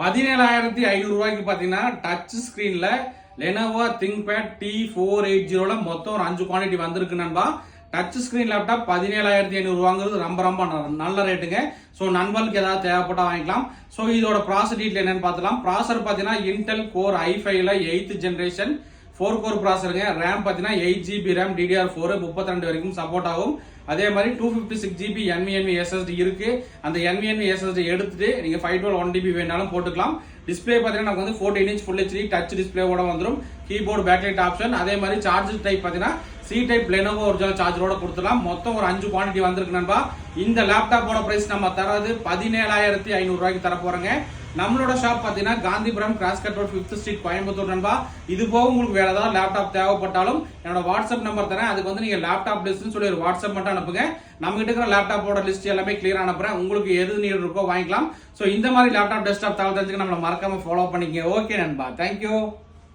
17,500 ரூபாய்க்கு பாத்தீங்கன்னா டச் ஸ்கிரீன்ல Lenovo ThinkPad T480 மொத்தம் ஒரு 5 குவாண்டிட்டி வந்திருக்கு நண்பா. டச் ஸ்கிரீன் லேப்டாப் 17,500 வாங்குறது ரொம்ப நல்ல ரேட்டுங்க. ஸோ நண்பர்களுக்கு ஏதாவது தேவைப்பட்டா வாங்கிக்கலாம். ஸோ இதோட ப்ராசர் டீட்டெயில் என்னன்னு பார்த்துலாம். ப்ராசர் பார்த்தீங்கன்னா இன்டெல் கோர் i5ல 8th ஜென்ரேஷன் 4 கோர் ப்ராசருங்க. ரேம் பார்த்தீங்கன்னா 8GB ரேம் DDR4 32 வரைக்கும் சப்போர்ட் ஆகும். அதே மாதிரி 256GB NVMe SSD இருக்கு. அந்த NVMe SSD எடுத்துட்டு நீங்க 512 1TB வேணாலும் போட்டுக்கலாம். டிஸ்பிளே பார்த்தீங்கன்னா நமக்கு வந்து 14 inch Full HD டச் டிஸ்பிளேவோட வந்துடும். Keyboard backlight option. அதே மாதிரி சார்ஜர் டைப் பார்த்தீங்கன்னா C டைப் Lenovo ஒரிஜினல் சார்ஜரோட கொடுத்துலாம். மொத்தம் ஒரு 5 குவாண்டிட்டி வந்திருக்கு நண்பா. இந்த லேப்டாப்போட பிரைஸ் நம்ம தரது 17,500 ரூபாய்க்கு தர போறோங்க. நம்மளோட ஷாப் பாத்தீங்கன்னா Gandhipuram cross cut road 5th street Coimbatore நண்பா. இது போக உங்களுக்கு வேற ஏதாவது லேப்டாப் தேவைப்பட்டாலும் என்னோட வாட்ஸ்அப் நம்பர் தரேன். அதுக்கு வந்து நீங்க லேப்டாப் லிஸ்ட்னு சொல்லி ஒரு வாட்ஸ்அப் மட்டும் அனுப்புங்க. நம்ம கிட்ட இருக்கிற லேப்டாப்போட லிஸ்ட் எல்லாமே கிளியரா அனுப்புறேன். உங்களுக்கு எது நீட் இருக்கோ வாங்கிக்கலாம். சோ இந்த மாதிரி லேப்டாப் டெஸ்க்டாப் தகவல் தெரிஞ்சுக்க நம்மள மறக்காம ஃபாலோ பண்ணிக்கங்க. ஓகே நண்பா, தேங்க்யூ.